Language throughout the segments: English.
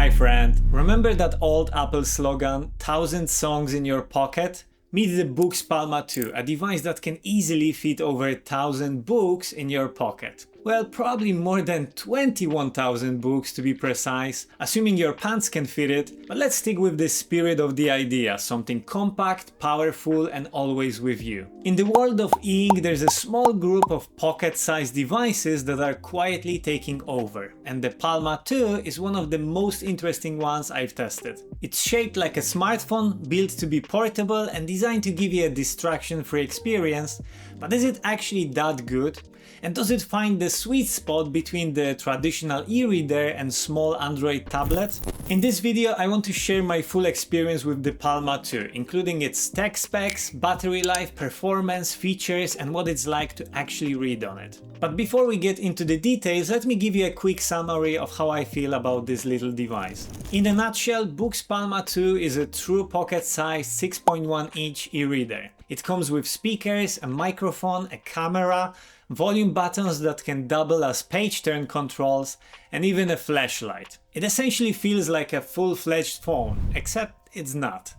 my friend. Remember that old Apple slogan, 1,000 songs in your pocket? Meet the Boox Palma 2, a device that can easily fit over 1,000 books in your pocket. Well, probably more than 21,000 books to be precise, assuming your pants can fit it, but let's stick with the spirit of the idea, something compact, powerful and always with you. In the world of e-ink, there's a small group of pocket-sized devices that are quietly taking over, and the Palma 2 is one of the most interesting ones I've tested. It's shaped like a smartphone, built to be portable and designed to give you a distraction-free experience, but is it actually that good? And does it find the sweet spot between the traditional e-reader and small Android tablet? In this video I want to share my full experience with the Palma 2, including its tech specs, battery life, performance, features and what it's like to actually read on it. But before we get into the details, let me give you a quick summary of how I feel about this little device. In a nutshell, Boox Palma 2 is a true pocket-sized 6.1-inch e-reader. It comes with speakers, a microphone, a camera, volume buttons that can double as page turn controls, and even a flashlight. It essentially feels like a full-fledged phone, except it's not.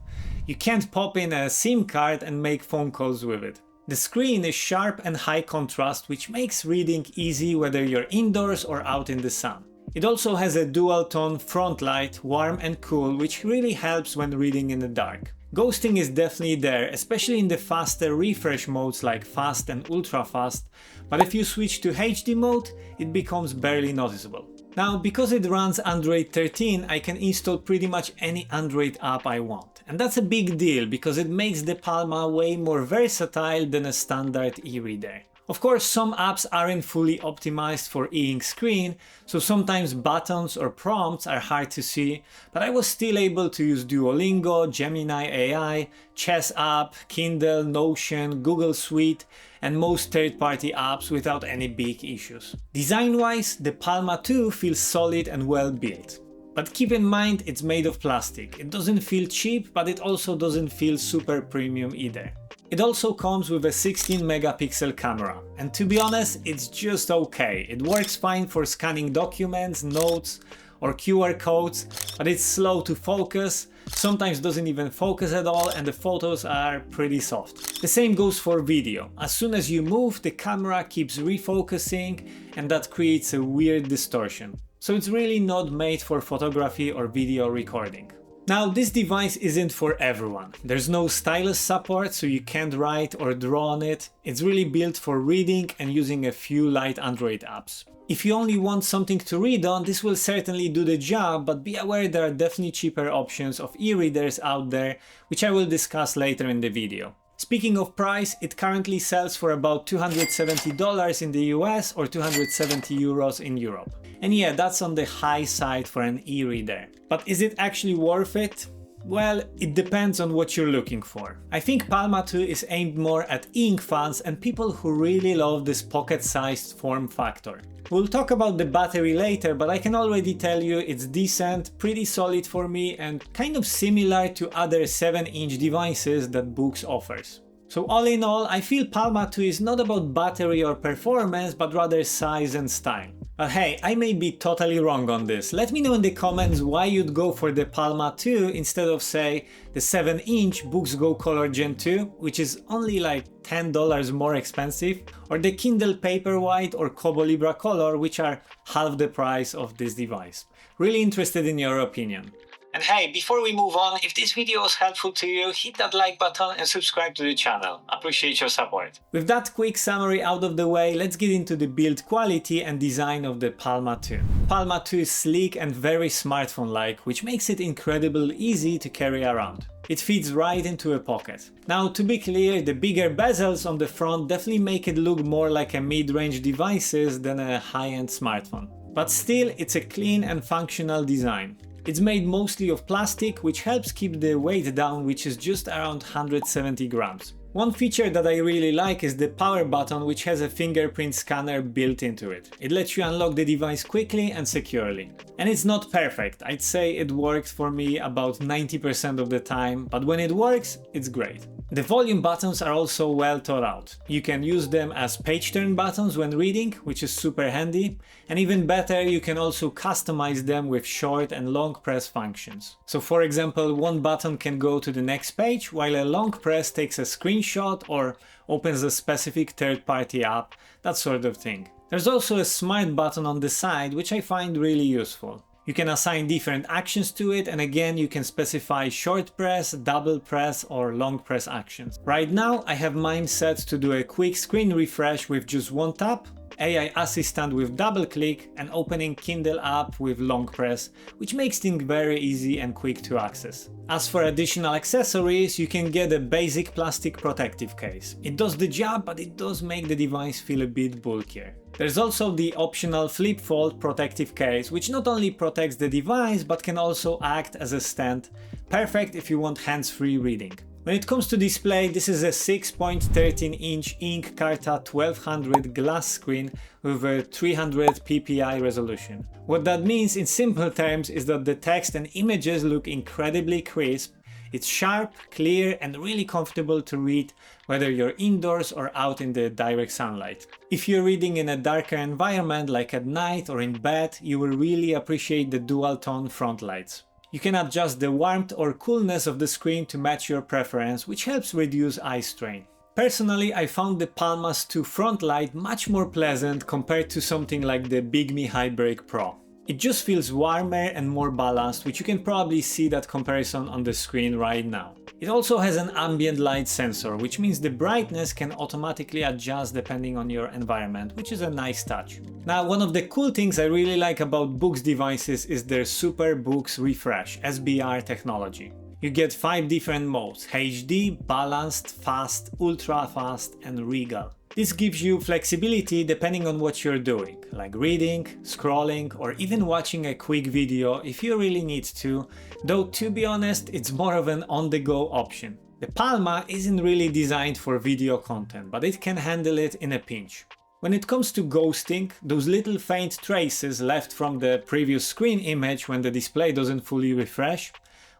You can't pop in a SIM card and make phone calls with it. The screen is sharp and high contrast, which makes reading easy whether you're indoors or out in the sun. It also has a dual-tone front light, warm and cool, which really helps when reading in the dark. Ghosting is definitely there, especially in the faster refresh modes like fast and ultra fast, but if you switch to HD mode, it becomes barely noticeable. Now, because it runs Android 13, I can install pretty much any Android app I want. And that's a big deal because it makes the Palma way more versatile than a standard e-reader. Of course, some apps aren't fully optimized for e-ink screen, so sometimes buttons or prompts are hard to see, but I was still able to use Duolingo, Gemini AI, Chess app, Kindle, Notion, Google Suite, and most third-party apps without any big issues. Design-wise, the Palma 2 feels solid and well built. But keep in mind, it's made of plastic. It doesn't feel cheap, but it also doesn't feel super premium either. It also comes with a 16 megapixel camera, and to be honest, it's just okay. It works fine for scanning documents, notes or QR codes, but it's slow to focus, sometimes doesn't even focus at all, and the photos are pretty soft. The same goes for video. As soon as you move, the camera keeps refocusing and that creates a weird distortion. So it's really not made for photography or video recording. Now, this device isn't for everyone. There's no stylus support, so you can't write or draw on it. It's really built for reading and using a few light Android apps. If you only want something to read on, this will certainly do the job, but be aware there are definitely cheaper options of e-readers out there, which I will discuss later in the video. Speaking of price, it currently sells for about $270 in the US or 270 euros in Europe. And yeah, that's on the high side for an e-reader. But is it actually worth it? Well, it depends on what you're looking for. I think Palma 2 is aimed more at ink fans and people who really love this pocket-sized form factor. We'll talk about the battery later, but I can already tell you it's decent, pretty solid for me and kind of similar to other 7-inch devices that Boox offers. So all in all, I feel Palma 2 is not about battery or performance, but rather size and style. But hey, I may be totally wrong on this. Let me know in the comments why you'd go for the Palma 2 instead of, say, the 7-inch Boox Go Color Gen 2, which is only like $10 more expensive, or the Kindle Paperwhite or Kobo Libra Color, which are half the price of this device. Really interested in your opinion. And hey, before we move on, if this video was helpful to you, hit that like button and subscribe to the channel. Appreciate your support. With that quick summary out of the way, let's get into the build quality and design of the Palma 2. Palma 2 is sleek and very smartphone-like, which makes it incredibly easy to carry around. It fits right into a pocket. Now, to be clear, the bigger bezels on the front definitely make it look more like a mid-range devices than a high-end smartphone. But still, it's a clean and functional design. It's made mostly of plastic, which helps keep the weight down, which is just around 170 grams. One feature that I really like is the power button, which has a fingerprint scanner built into it. It lets you unlock the device quickly and securely. And it's not perfect. I'd say it works for me about 90% of the time, but when it works, it's great. The volume buttons are also well thought out. You can use them as page turn buttons when reading, which is super handy, and even better, you can also customize them with short and long press functions. So for example, one button can go to the next page, while a long press takes a screenshot or opens a specific third-party app, that sort of thing. There's also a smart button on the side, which I find really useful. You can assign different actions to it, and again you can specify short press, double press or long press actions. Right now I have mine set to do a quick screen refresh with just one tap, AI assistant with double click, and opening Kindle app with long press, which makes things very easy and quick to access. As for additional accessories, you can get a basic plastic protective case. It does the job, but it does make the device feel a bit bulkier. There's also the optional flip fold protective case, which not only protects the device but can also act as a stand, perfect if you want hands-free reading. When it comes to display, this is a 6.13-inch Ink Carta 1200 glass screen with a 300 ppi resolution. What that means in simple terms is that the text and images look incredibly crisp. It's sharp, clear and really comfortable to read whether you're indoors or out in the direct sunlight. If you're reading in a darker environment like at night or in bed, you will really appreciate the dual tone front lights. You can adjust the warmth or coolness of the screen to match your preference, which helps reduce eye strain. Personally, I found the Palma's 2 front light much more pleasant compared to something like the Bigme Hibreak Pro. It just feels warmer and more balanced, which you can probably see that comparison on the screen right now. It also has an ambient light sensor, which means the brightness can automatically adjust depending on your environment, which is a nice touch. Now, one of the cool things I really like about Boox devices is their Super Boox Refresh (SBR) technology. You get 5 different modes: HD, Balanced, Fast, Ultra Fast and Regal. This gives you flexibility depending on what you're doing, like reading, scrolling or even watching a quick video if you really need to, though to be honest it's more of an on-the-go option. The Palma isn't really designed for video content, but it can handle it in a pinch. When it comes to ghosting, those little faint traces left from the previous screen image when the display doesn't fully refresh,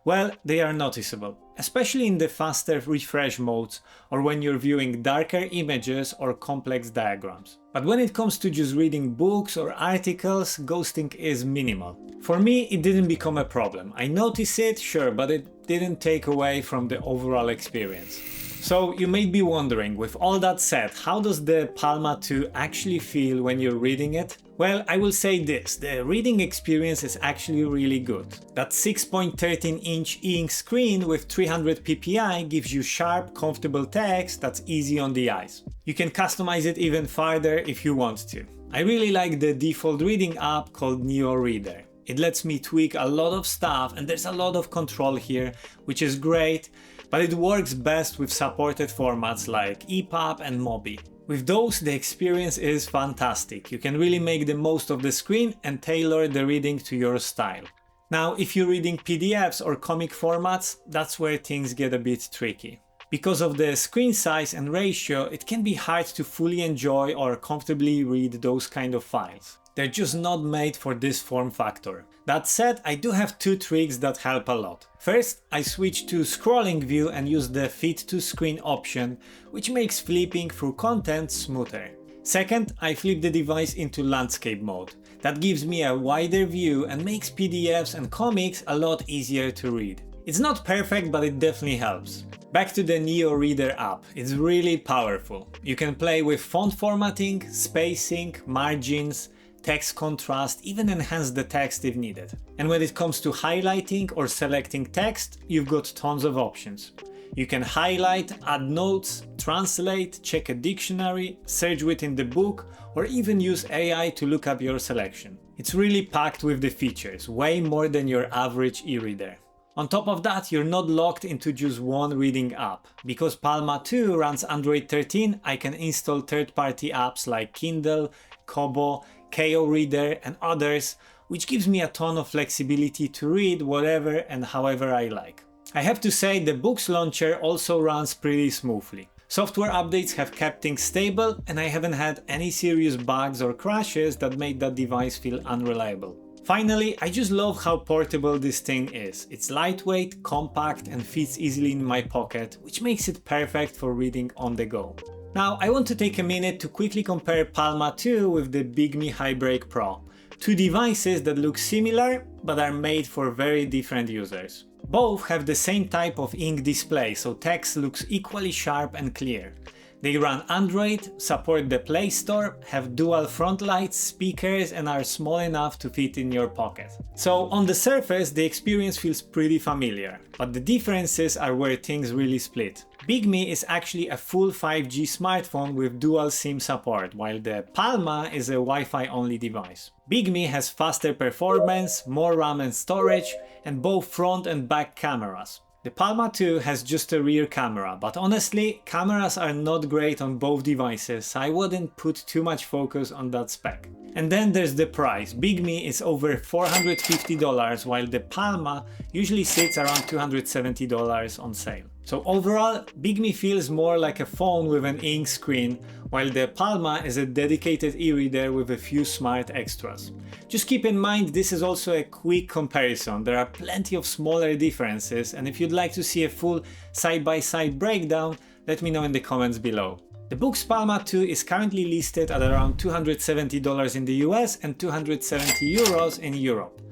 well, they are noticeable, especially in the faster refresh modes or when you're viewing darker images or complex diagrams. But when it comes to just reading books or articles, ghosting is minimal. For me, it didn't become a problem. I noticed it, sure, but it didn't take away from the overall experience. So you may be wondering, with all that said, how does the Palma 2 actually feel when you're reading it? Well, I will say this, the reading experience is actually really good. That 6.13-inch ink screen with 300 ppi gives you sharp, comfortable text that's easy on the eyes. You can customize it even further if you want to. I really like the default reading app called Neo Reader. It lets me tweak a lot of stuff and there's a lot of control here, which is great, but it works best with supported formats like EPUB and MOBI. With those, the experience is fantastic. You can really make the most of the screen and tailor the reading to your style. Now, if you're reading PDFs or comic formats, that's where things get a bit tricky. Because of the screen size and ratio, it can be hard to fully enjoy or comfortably read those kind of files. They're just not made for this form factor. That said, I do have 2 tricks that help a lot. First, I switch to scrolling view and use the fit to screen option, which makes flipping through content smoother. Second, I flip the device into landscape mode. That gives me a wider view and makes PDFs and comics a lot easier to read. It's not perfect, but it definitely helps. Back to the Neo Reader app, it's really powerful. You can play with font formatting, spacing, margins, text contrast, even enhance the text if needed. And when it comes to highlighting or selecting text, you've got tons of options. You can highlight, add notes, translate, check a dictionary, search within the book, or even use AI to look up your selection. It's really packed with the features, way more than your average e-reader. On top of that, you're not locked into just one reading app. Because Palma 2 runs Android 13, I can install third-party apps like Kindle, Kobo, KO Reader and others, which gives me a ton of flexibility to read whatever and however I like. I have to say the Boox launcher also runs pretty smoothly. Software updates have kept things stable and I haven't had any serious bugs or crashes that made that device feel unreliable. Finally, I just love how portable this thing is. It's lightweight, compact, and fits easily in my pocket, which makes it perfect for reading on the go. Now, I want to take a minute to quickly compare Palma 2 with the Bigme Hibreak Pro. Two devices that look similar, but are made for very different users. Both have the same type of ink display, so text looks equally sharp and clear. They run Android, support the Play Store, have dual front lights, speakers, and are small enough to fit in your pocket. So on the surface, the experience feels pretty familiar, but the differences are where things really split. Bigme is actually a full 5G smartphone with dual SIM support, while the Palma is a Wi-Fi only device. Bigme has faster performance, more RAM and storage, and both front and back cameras. The Palma 2 has just a rear camera, but honestly, cameras are not great on both devices, so I wouldn't put too much focus on that spec. And then there's the price. Bigme is over $450, while the Palma usually sits around $270 on sale. So overall, Bigme feels more like a phone with an ink screen, while the Palma is a dedicated e-reader with a few smart extras. Just keep in mind this is also a quick comparison, there are plenty of smaller differences, and if you'd like to see a full side-by-side breakdown, let me know in the comments below. The Boox Palma 2 is currently listed at around $270 in the US and 270 euros in Europe,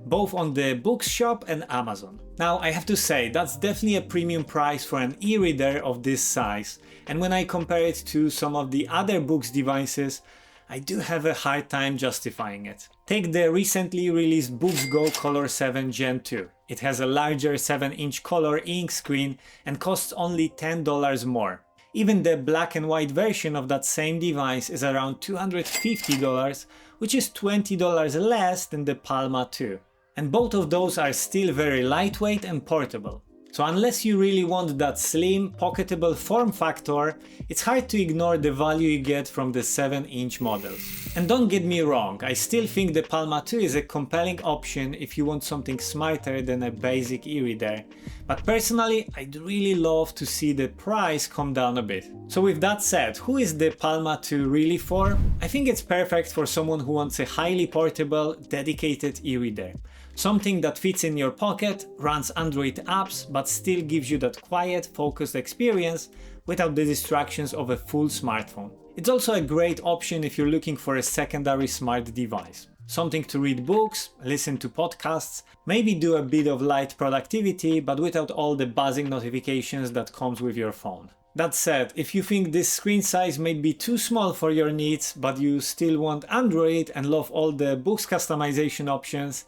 both on the Boox shop and Amazon. Now I have to say, that's definitely a premium price for an e-reader of this size, and when I compare it to some of the other Boox devices, I do have a hard time justifying it. Take the recently released Boox Go Color 7 Gen 2. It has a larger 7-inch color ink screen and costs only $10 more. Even the black and white version of that same device is around $250, which is $20 less than the Palma 2. And both of those are still very lightweight and portable. So unless you really want that slim, pocketable form factor, it's hard to ignore the value you get from the 7-inch models. And don't get me wrong, I still think the Palma 2 is a compelling option if you want something smarter than a basic e-reader. But personally, I'd really love to see the price come down a bit. So with that said, who is the Palma 2 really for? I think it's perfect for someone who wants a highly portable, dedicated e-reader. Something that fits in your pocket, runs Android apps, but still gives you that quiet, focused experience without the distractions of a full smartphone. It's also a great option if you're looking for a secondary smart device. Something to read books, listen to podcasts, maybe do a bit of light productivity, but without all the buzzing notifications that comes with your phone. That said, if you think this screen size may be too small for your needs, but you still want Android and love all the Boox customization options,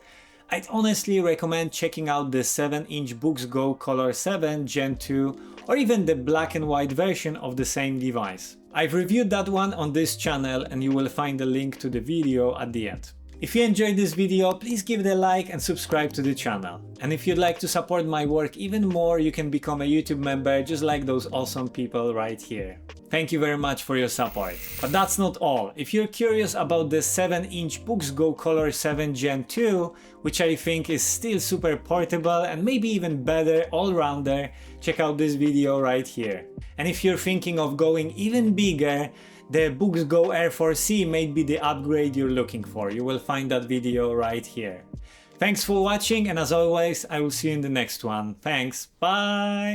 I'd honestly recommend checking out the 7-inch Boox Go Color 7 Gen 2 or even the black and white version of the same device. I've reviewed that one on this channel and you will find a link to the video at the end. If you enjoyed this video, please give it a like and subscribe to the channel. And if you'd like to support my work even more, you can become a YouTube member just like those awesome people right here. Thank you very much for your support. But that's not all. If you're curious about the 7-inch Boox Go Color 7 Gen 2, which I think is still super portable and maybe even better all-rounder, check out this video right here. And if you're thinking of going even bigger, the Boox Go Air 4C may be the upgrade you're looking for. You will find that video right here. Thanks for watching, and as always, I will see you in the next one. Thanks, bye!